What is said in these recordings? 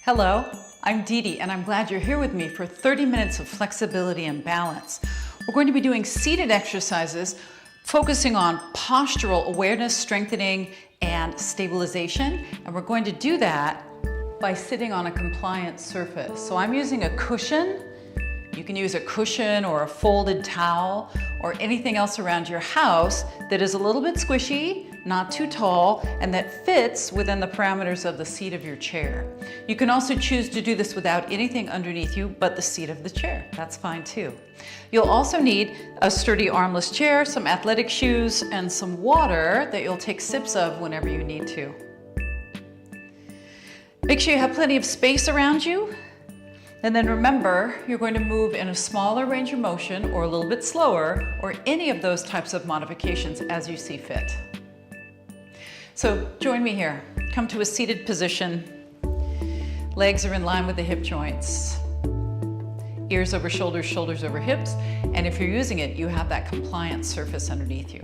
Hello, I'm DeDe and I'm glad you're here with me for 30 minutes of flexibility and balance. We're going to be doing seated exercises focusing on postural awareness, strengthening, and stabilization. And we're going to do that by sitting on a compliant surface. So I'm using a cushion. You can use a cushion or a folded towel or anything else around your house that is a little bit squishy, not too tall, and that fits within the parameters of the seat of your chair. You can also choose to do this without anything underneath you but the seat of the chair. That's fine too. You'll also need a sturdy armless chair, some athletic shoes, and some water that you'll take sips of whenever you need to. Make sure you have plenty of space around you. And then remember, you're going to move in a smaller range of motion or a little bit slower or any of those types of modifications as you see fit. So join me here. Come to a seated position. Legs are in line with the hip joints. Ears over shoulders, shoulders over hips. And if you're using it, you have that compliant surface underneath you.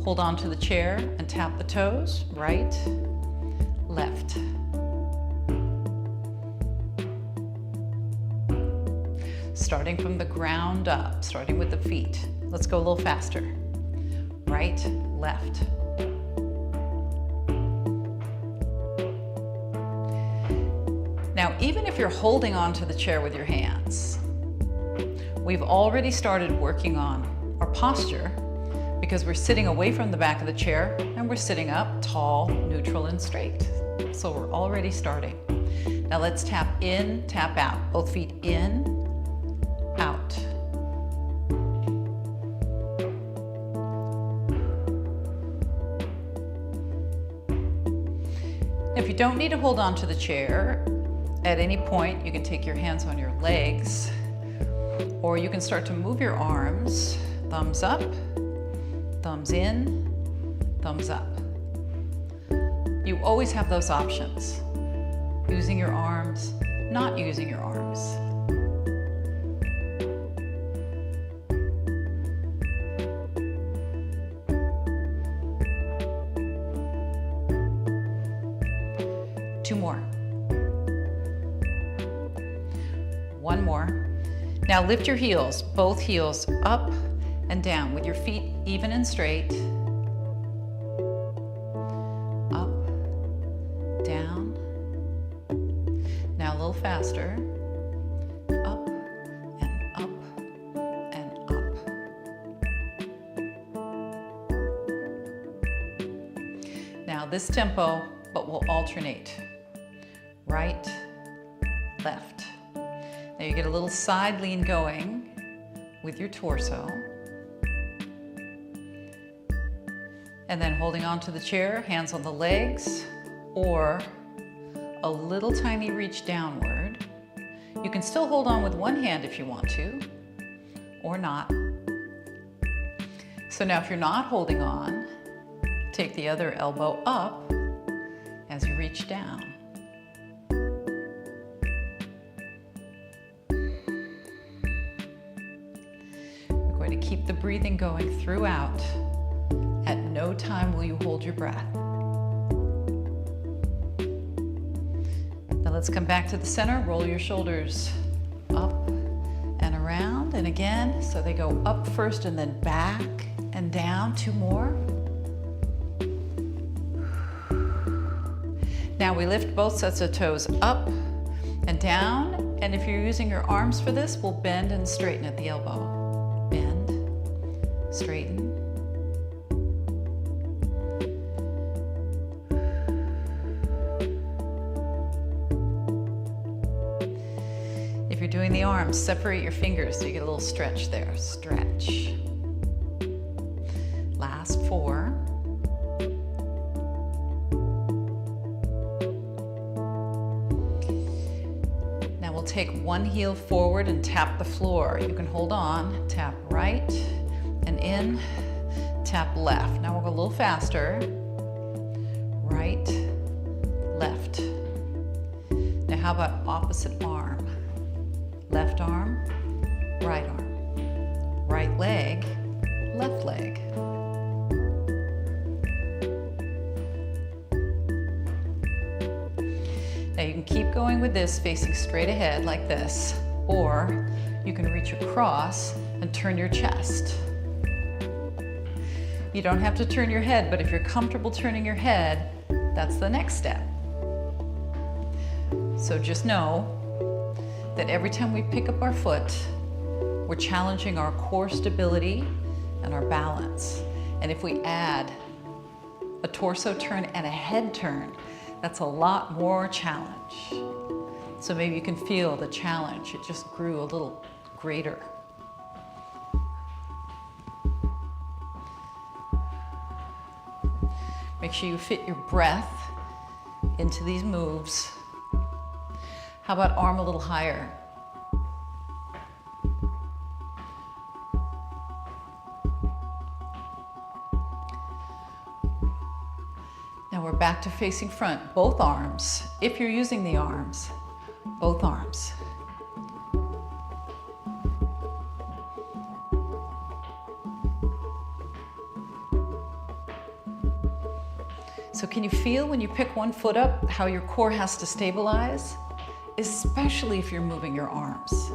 Hold on to the chair and tap the toes, right, left. Starting from the ground up, starting with the feet. Let's go a little faster. Right, left. Now, even if you're holding onto the chair with your hands, we've already started working on our posture because we're sitting away from the back of the chair and we're sitting up tall, neutral, and straight. So we're already starting. Now let's tap in, tap out. Both feet in, out. If you don't need to hold on to the chair, at any point you can take your hands on your legs, or you can start to move your arms, thumbs up, thumbs in, thumbs up. You always have those options. Using your arms, not using your arms. Two more. One more. Now lift your heels, both heels up and down with your feet even and straight. Up, down. Now a little faster. Up and up and up. Now this tempo, but we'll alternate. Right, left. Now you get a little side lean going with your torso. And then holding onto the chair, hands on the legs, or a little tiny reach downward. You can still hold on with one hand if you want to, or not. So now if you're not holding on, take the other elbow up as you reach down. To keep the breathing going throughout. At no time will you hold your breath. Now let's come back to the center. Roll your shoulders up and around and again. So they go up first and then back and down. Two more. Now we lift both sets of toes up and down. And if you're using your arms for this, we'll bend and straighten at the elbow. Straighten. If you're doing the arms, separate your fingers so you get a little stretch there. Stretch. Last four. Now we'll take one heel forward and tap the floor. You can hold on, tap right, and in, tap left. Now we'll go a little faster. Right, left. Now how about opposite arm? Left arm, right arm. Right leg, left leg. Now you can keep going with this facing straight ahead like this, or you can reach across and turn your chest. You don't have to turn your head, but if you're comfortable turning your head, that's the next step. So just know that every time we pick up our foot, we're challenging our core stability and our balance. And if we add a torso turn and a head turn, that's a lot more challenge. So maybe you can feel the challenge. It just grew a little greater. Make sure you fit your breath into these moves. How about arm a little higher? Now we're back to facing front, both arms. If you're using the arms, both arms. So can you feel when you pick one foot up how your core has to stabilize? Especially if you're moving your arms.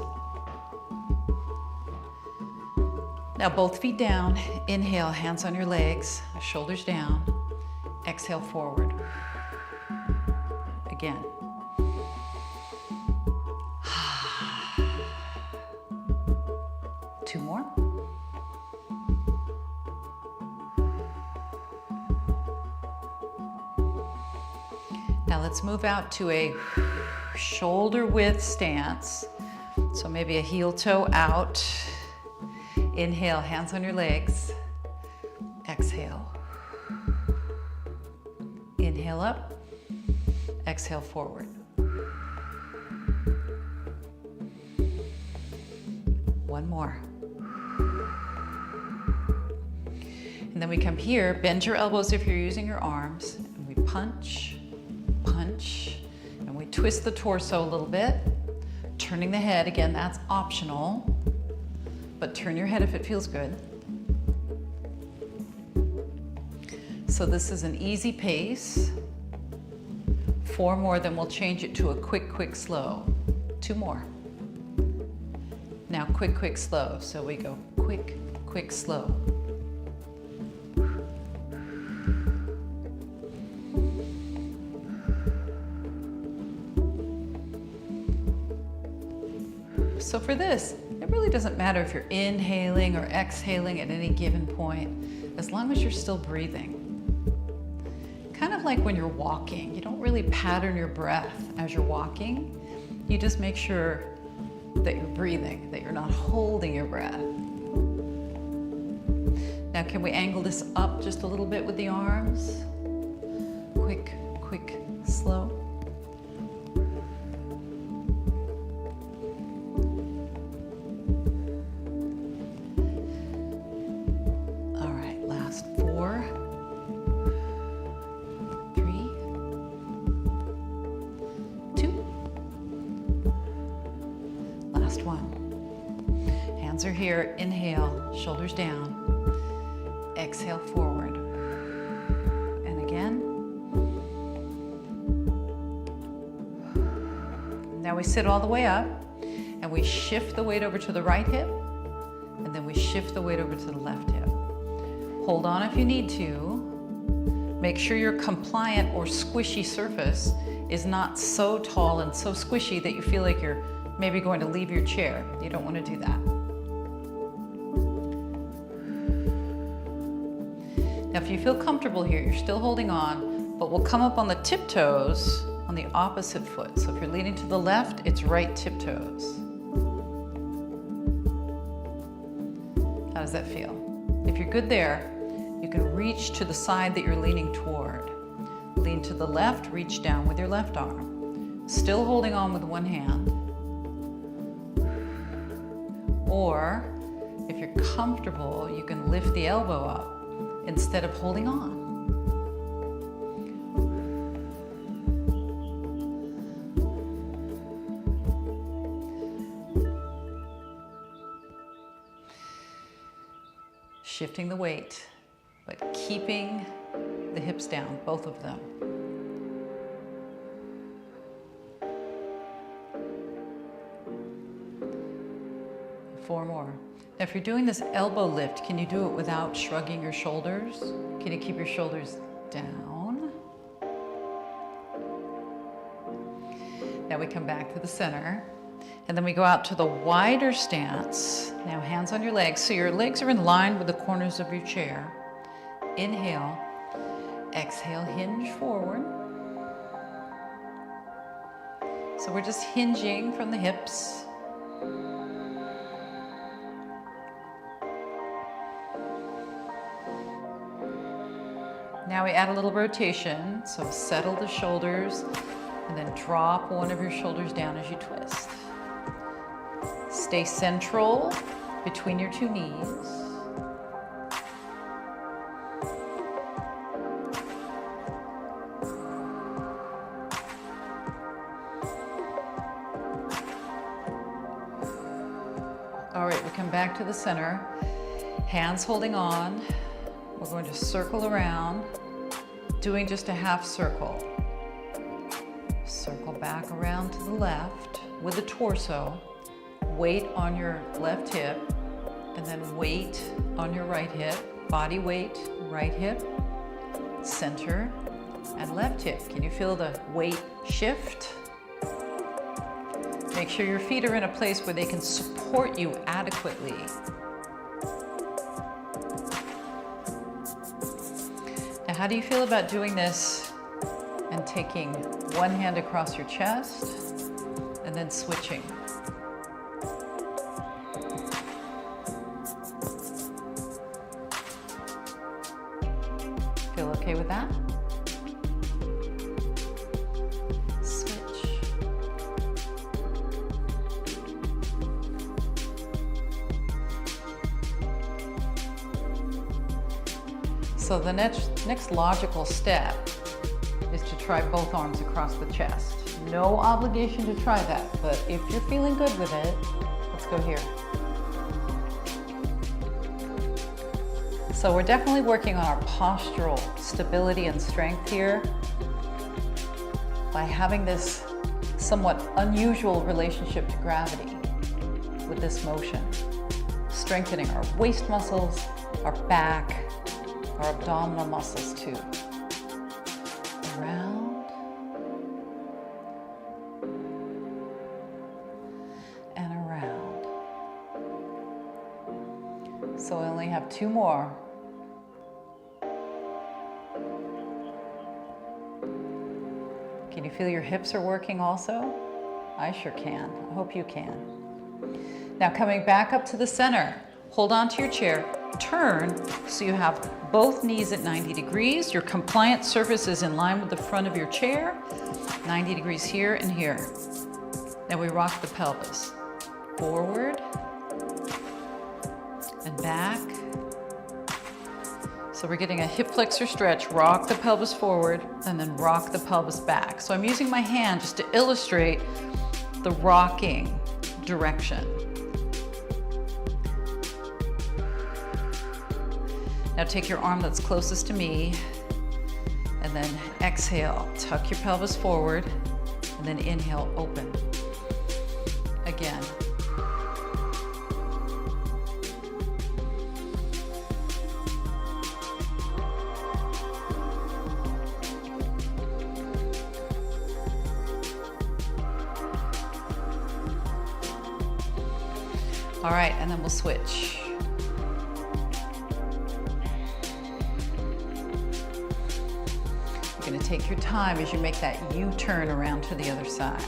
Now both feet down. Inhale, hands on your legs, shoulders down. Exhale, forward. Again. Two more. Now let's move out to a shoulder width stance. So maybe a heel toe out. Inhale, hands on your legs. Exhale. Inhale up. Exhale, forward. One more. And then we come here, bend your elbows if you're using your arms, and we punch, punch, and we twist the torso a little bit, turning the head. Again, that's optional, but turn your head if it feels good. So this is an easy pace. 4 more, then we'll change it to a quick, quick, slow. 2 more. Now quick, quick, slow. So we go quick, quick, slow. So for this, it really doesn't matter if you're inhaling or exhaling at any given point, as long as you're still breathing. Kind of like when you're walking, you don't really pattern your breath as you're walking. You just make sure that you're breathing, that you're not holding your breath. Now can we angle this up just a little bit with the arms? Quick, quick, slow. All right, last 4. 3, 2. Last 1. Hands are here. Inhale, shoulders down. Exhale, forward. And again. Now we sit all the way up and we shift the weight over to the right hip, and then we shift the weight over to the left hip. Hold on if you need to. Make sure your compliant or squishy surface is not so tall and so squishy that you feel like you're maybe going to leave your chair. You don't want to do that. Now if you feel comfortable here, you're still holding on, but we'll come up on the tiptoes on the opposite foot. So if you're leaning to the left, it's right tiptoes. How does that feel? If you're good there, you can reach to the side that you're leaning toward. Lean to the left, reach down with your left arm. Still holding on with one hand. Or if you're comfortable, you can lift the elbow up instead of holding on. Shifting the weight, but keeping the hips down, both of them. 4 more. Now, if you're doing this elbow lift, can you do it without shrugging your shoulders? Can you keep your shoulders down? Now we come back to the center, and then we go out to the wider stance. Now hands on your legs, so your legs are in line with the corners of your chair. Inhale, exhale, hinge forward. So we're just hinging from the hips. Now we add a little rotation, so settle the shoulders and then drop one of your shoulders down as you twist. Stay central between your 2 knees. All right, we come back to the center, hands holding on. We're going to circle around, doing just a half circle. Circle back around to the left with the torso. Weight on your left hip, and then weight on your right hip. Body weight, right hip, center, and left hip. Can you feel the weight shift? Make sure your feet are in a place where they can support you adequately. Now, how do you feel about doing this and taking one hand across your chest and then switching? Feel okay with that? Switch. So the next logical step is to try both arms across the chest. No obligation to try that, but if you're feeling good with it, let's go here. So we're definitely working on our postural stability and strength here by having this somewhat unusual relationship to gravity with this motion. Strengthening our waist muscles, our back, our abdominal muscles too. Around and around. So I only have 2 more. Can you feel your hips are working also? I sure can. I hope you can. Now coming back up to the center, hold on to your chair, turn so you have both knees at 90 degrees. Your compliant surface is in line with the front of your chair, 90 degrees here and here. Now we rock the pelvis. Forward and back. So we're getting a hip flexor stretch, rock the pelvis forward, and then rock the pelvis back. So I'm using my hand just to illustrate the rocking direction. Now take your arm that's closest to me, and then exhale, tuck your pelvis forward, and then inhale, open. Again. All right, and then we'll switch. You're gonna take your time as you make that U-turn around to the other side.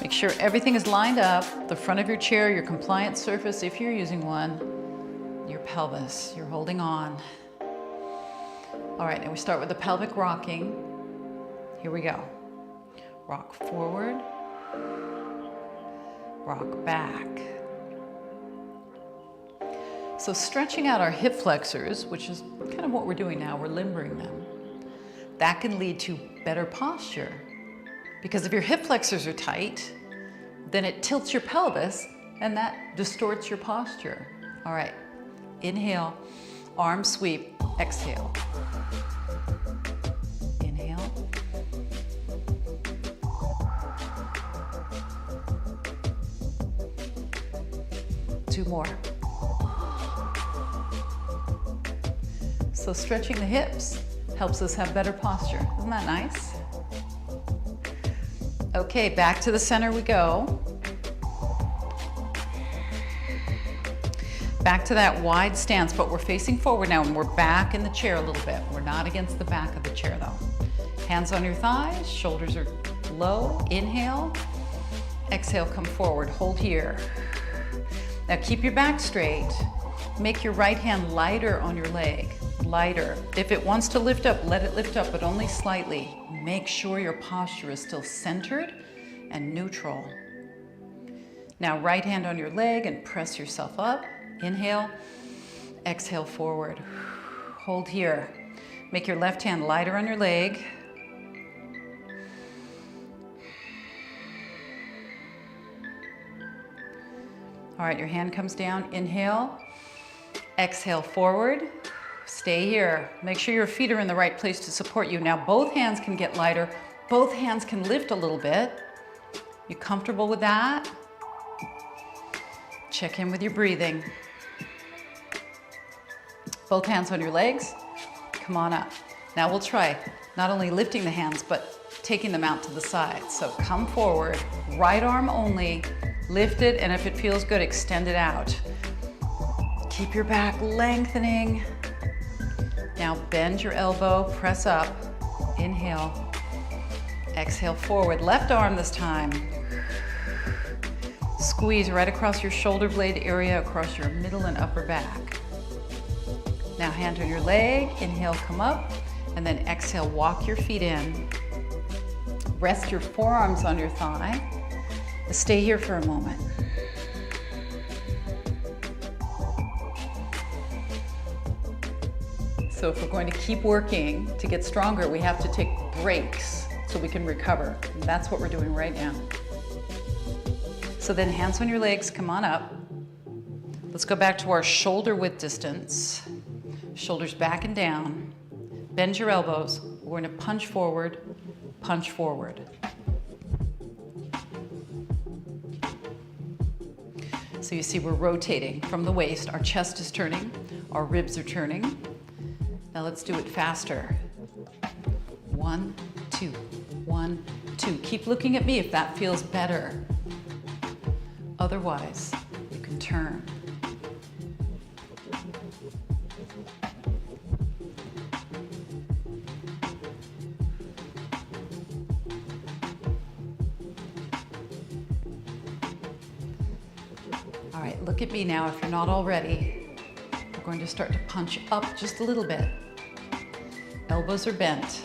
Make sure everything is lined up, the front of your chair, your compliant surface, if you're using one, your pelvis, you're holding on. All right, now we start with the pelvic rocking. Here we go. Rock forward, rock back. So stretching out our hip flexors, which is kind of what we're doing now, we're limbering them. That can lead to better posture. Because if your hip flexors are tight, then it tilts your pelvis and that distorts your posture. All right, inhale, arm sweep, exhale. Inhale. 2 more. So stretching the hips helps us have better posture. Isn't that nice? Okay, back to the center we go. Back to that wide stance, but we're facing forward now and we're back in the chair a little bit. We're not against the back of the chair though. Hands on your thighs, shoulders are low. Inhale, exhale, come forward, hold here. Now keep your back straight. Make your right hand lighter on your leg, lighter. If it wants to lift up, let it lift up, but only slightly. Make sure your posture is still centered and neutral. Now right hand on your leg and press yourself up. Inhale, exhale forward. Hold here. Make your left hand lighter on your leg. All right, your hand comes down. Inhale, exhale forward. Stay here. Make sure your feet are in the right place to support you. Now both hands can get lighter. Both hands can lift a little bit. You comfortable with that? Check in with your breathing. Both hands on your legs. Come on up. Now we'll try not only lifting the hands, but taking them out to the side. So come forward, right arm only, lift it, and if it feels good, extend it out. Keep your back lengthening. Now bend your elbow, press up. Inhale, exhale forward. Left arm this time. Squeeze right across your shoulder blade area, across your middle and upper back. Now hand on your leg, inhale, come up, and then exhale, walk your feet in. Rest your forearms on your thigh. Stay here for a moment. So if we're going to keep working to get stronger, we have to take breaks so we can recover. And that's what we're doing right now. So then hands on your legs, come on up. Let's go back to our shoulder width distance. Shoulders back and down. Bend your elbows. We're going to punch forward, punch forward. So you see we're rotating from the waist. Our chest is turning, our ribs are turning. Now let's do it faster. 1, 2, 1, 2. Keep looking at me if that feels better. Otherwise, you can turn. All right, look at me now if you're not already. We're going to start to punch up just a little bit. Elbows are bent.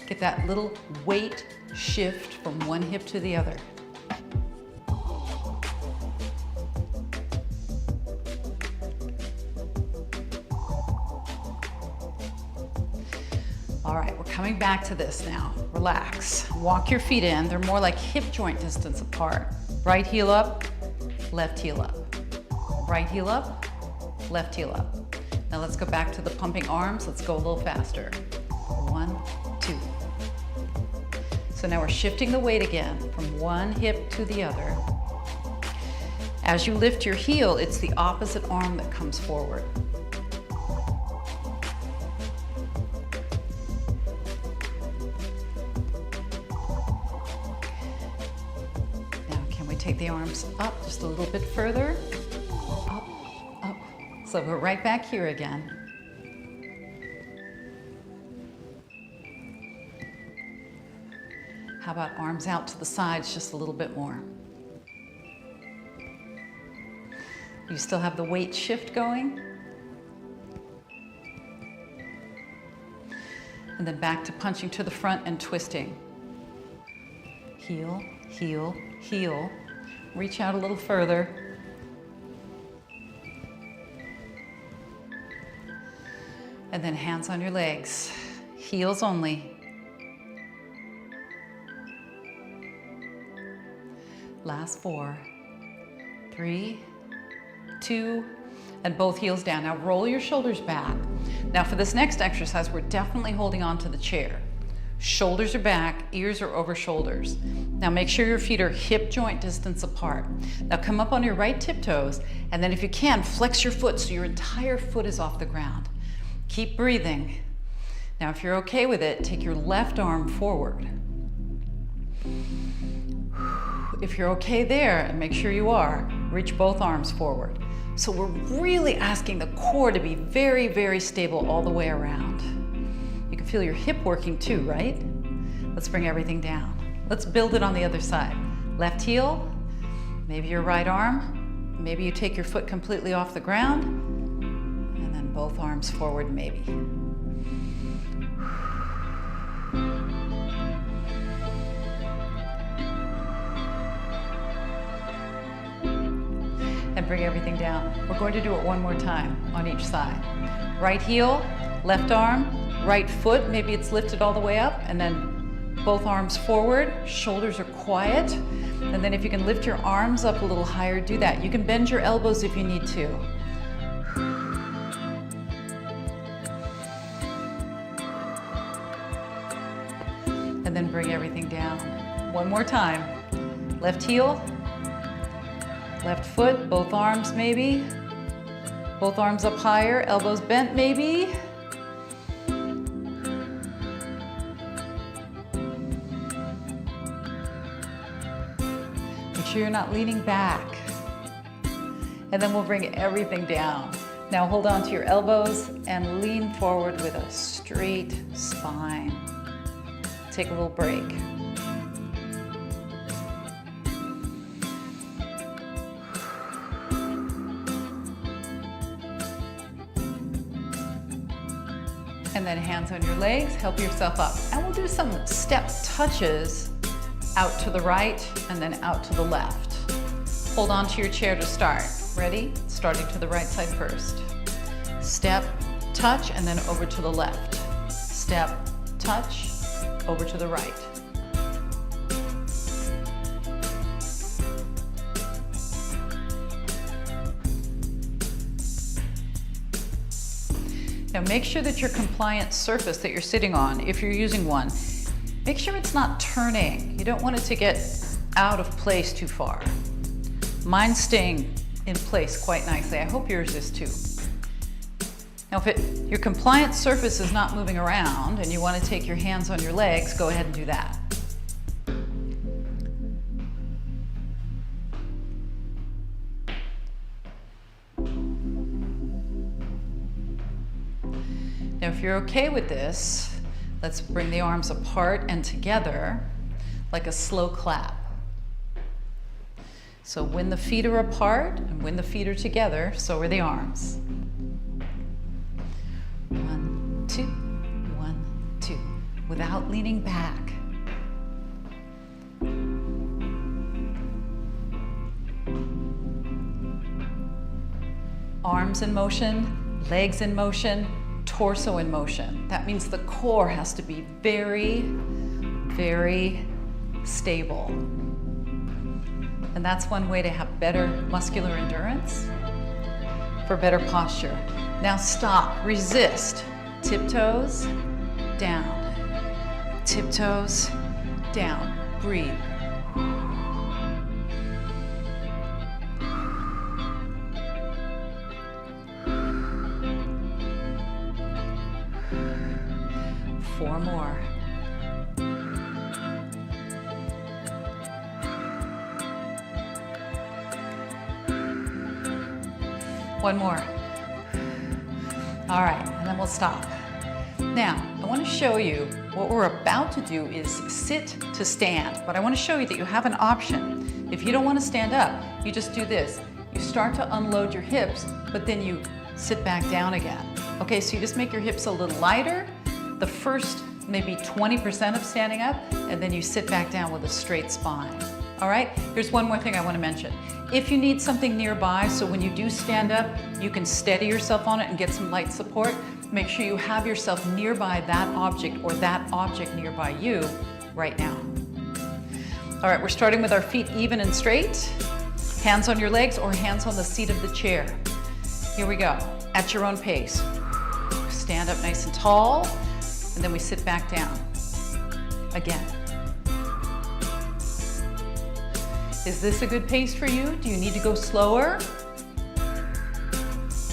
Get that little weight shift from one hip to the other. All right, we're coming back to this now. Relax. Walk your feet in. They're more like hip joint distance apart. Right heel up, left heel up. Right heel up, left heel up. Now let's go back to the pumping arms. Let's go a little faster. 1, 2. So now we're shifting the weight again from one hip to the other. As you lift your heel, it's the opposite arm that comes forward. Now can we take the arms up just a little bit further? Up, up. So we're right back here again. How about arms out to the sides just a little bit more? You still have the weight shift going? And then back to punching to the front and twisting. Heel, heel, heel. Reach out a little further. And then hands on your legs. Heels only. Last 4, 3, 2, and both heels down. Now roll your shoulders back. Now for this next exercise, we're definitely holding on to the chair. Shoulders are back, ears are over shoulders. Now make sure your feet are hip joint distance apart. Now come up on your right tiptoes, and then if you can, flex your foot so your entire foot is off the ground. Keep breathing. Now if you're okay with it, take your left arm forward. If you're okay there, and make sure you are, reach both arms forward. So we're really asking the core to be very, very stable all the way around. You can feel your hip working too, right? Let's bring everything down. Let's build it on the other side. Left heel, maybe your right arm, maybe you take your foot completely off the ground, and then both arms forward, maybe. And bring everything down. We're going to do it one more time on each side. Right heel, left arm, right foot, maybe it's lifted all the way up, and then both arms forward, shoulders are quiet, and then if you can lift your arms up a little higher, do that. You can bend your elbows if you need to. And then bring everything down. One more time. Left heel, left foot, both arms maybe. Both arms up higher, elbows bent maybe. Make sure you're not leaning back. And then we'll bring everything down. Now hold on to your elbows and lean forward with a straight spine. Take a little break. And then hands on your legs, help yourself up. And we'll do some step touches out to the right and then out to the left. Hold on to your chair to start. Ready? Starting to the right side first. Step, touch, and then over to the left. Step, touch, over to the right. Now make sure that your compliant surface that you're sitting on, if you're using one, make sure it's not turning. You don't want it to get out of place too far. Mine's staying in place quite nicely. I hope yours is too. Now if your compliant surface is not moving around and you want to take your hands on your legs, go ahead and do that. Now if you're okay with this, let's bring the arms apart and together like a slow clap. So when the feet are apart and when the feet are together, so are the arms. 1, 2, 1, 2, without leaning back. Arms in motion, legs in motion, torso in motion. That means the core has to be very, very stable. And that's one way to have better muscular endurance, for better posture. Now stop, resist. Tiptoes, down. Tiptoes, down. Breathe. Four more. One more. All right, and then we'll stop. Now, I want to show you what we're about to do is sit to stand, but I want to show you that you have an option. If you don't want to stand up, you just do this. You start to unload your hips, but then you sit back down again. Okay, so you just make your hips a little lighter, the first maybe 20% of standing up, and then you sit back down with a straight spine. All right, here's one more thing I want to mention. If you need something nearby, so when you do stand up, you can steady yourself on it and get some light support, make sure you have yourself nearby that object or that object nearby you right now. All right, we're starting with our feet even and straight, hands on your legs or hands on the seat of the chair. Here we go, at your own pace. Stand up nice and tall, and then we sit back down. Again. Is this a good pace for you? Do you need to go slower?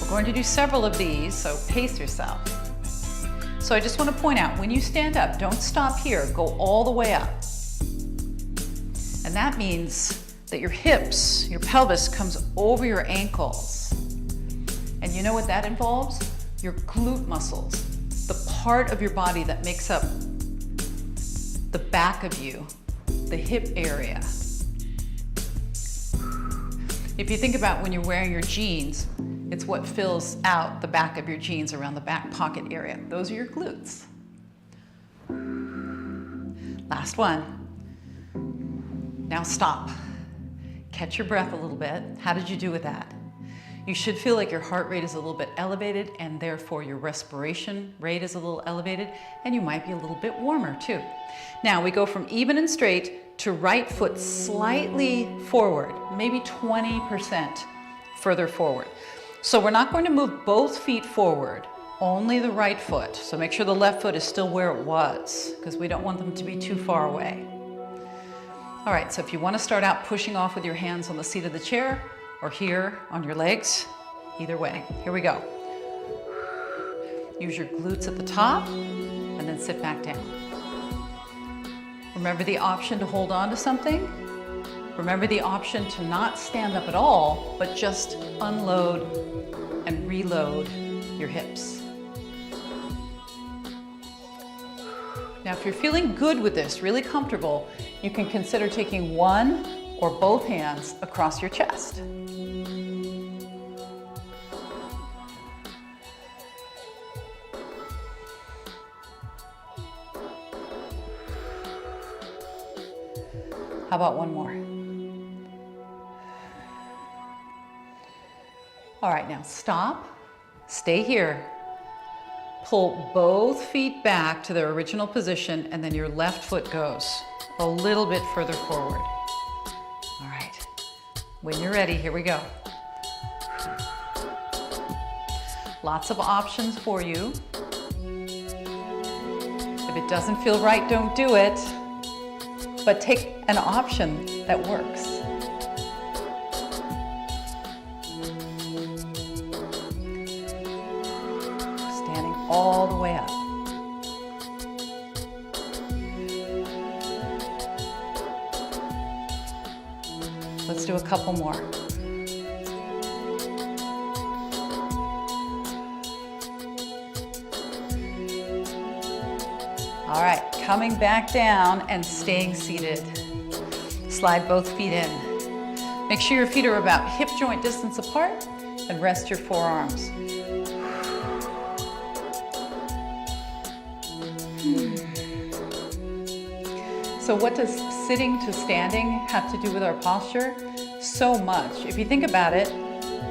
We're going to do several of these, so pace yourself. So I just want to point out, when you stand up, don't stop here, go all the way up. And that means that your hips, your pelvis comes over your ankles. And you know what that involves? Your glute muscles, the part of your body that makes up the back of you, the hip area. If you think about when you're wearing your jeans, it's what fills out the back of your jeans around the back pocket area. Those are your glutes. Last one. Now stop. Catch your breath a little bit. How did you do with that? You should feel like your heart rate is a little bit elevated, and therefore your respiration rate is a little elevated, and you might be a little bit warmer too. Now we go from even and straight to right foot slightly forward, maybe 20% further forward. So we're not going to move both feet forward, only the right foot. So make sure the left foot is still where it was, because we don't want them to be too far away. All right, so if you want to start out pushing off with your hands on the seat of the chair or here on your legs, either way. Here we go. Use your glutes at the top and then sit back down. Remember the option to hold on to something. Remember the option to not stand up at all, but just unload and reload your hips. Now, if you're feeling good with this, really comfortable, you can consider taking one or both hands across your chest. How about one more? All right, now stop, stay here. Pull both feet back to their original position, and then your left foot goes a little bit further forward. All right, when you're ready, here we go. Lots of options for you. If it doesn't feel right, don't do it. But take an option that works. Standing all the way up. Let's do a couple more. All right, coming back down and staying seated. Slide both feet in. Make sure your feet are about hip joint distance apart and rest your forearms. So what does sitting to standing have to do with our posture? So much. If you think about it,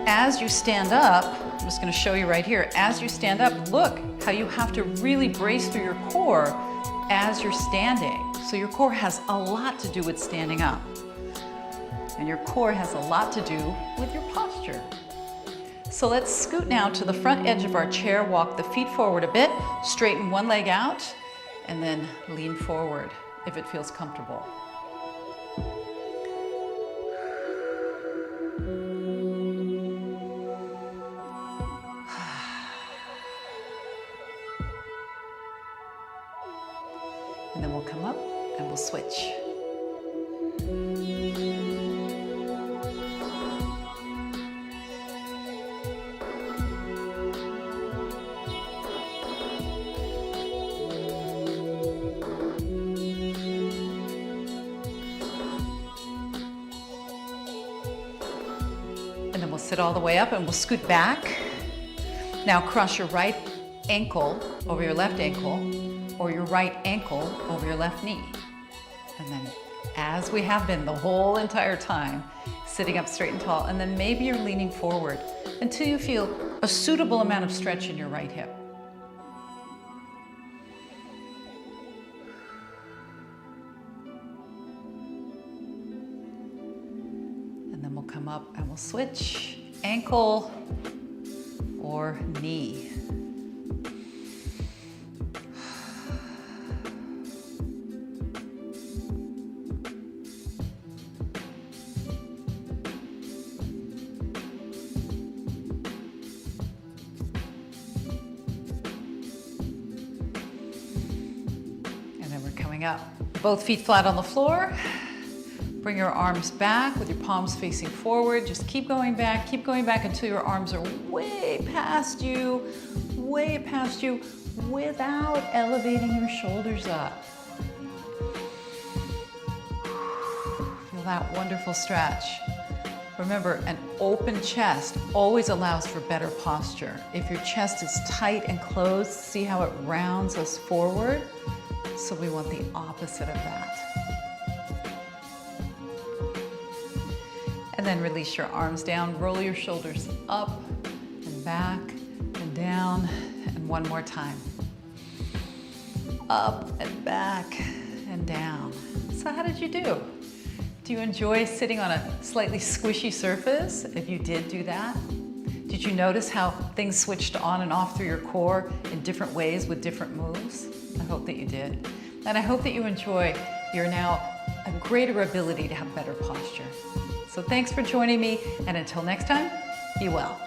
as you stand up, I'm just going to show you right here, as you stand up, look how you have to really brace through your core as you're standing. So your core has a lot to do with standing up. And your core has a lot to do with your posture. So let's scoot now to the front edge of our chair, walk the feet forward a bit, straighten one leg out, and then lean forward if it feels comfortable. And then we'll come up and we'll switch. And then we'll sit all the way up and we'll scoot back. Now cross your right ankle over your left ankle, or your right ankle over your left knee. And then, as we have been the whole entire time, sitting up straight and tall, and then maybe you're leaning forward until you feel a suitable amount of stretch in your right hip. And then we'll come up and we'll switch ankle or knee. Coming up, both feet flat on the floor. Bring your arms back with your palms facing forward. Just keep going back until your arms are way past you, without elevating your shoulders up. Feel that wonderful stretch. Remember, an open chest always allows for better posture. If your chest is tight and closed, see how it rounds us forward? So we want the opposite of that. And then release your arms down, roll your shoulders up and back and down, and one more time. Up and back and down. So how did you do? Do you enjoy sitting on a slightly squishy surface? If you did do that, did you notice how things switched on and off through your core in different ways with different moves? I hope that you did. And I hope that you enjoy your now a greater ability to have better posture. So thanks for joining me, and until next time, be well.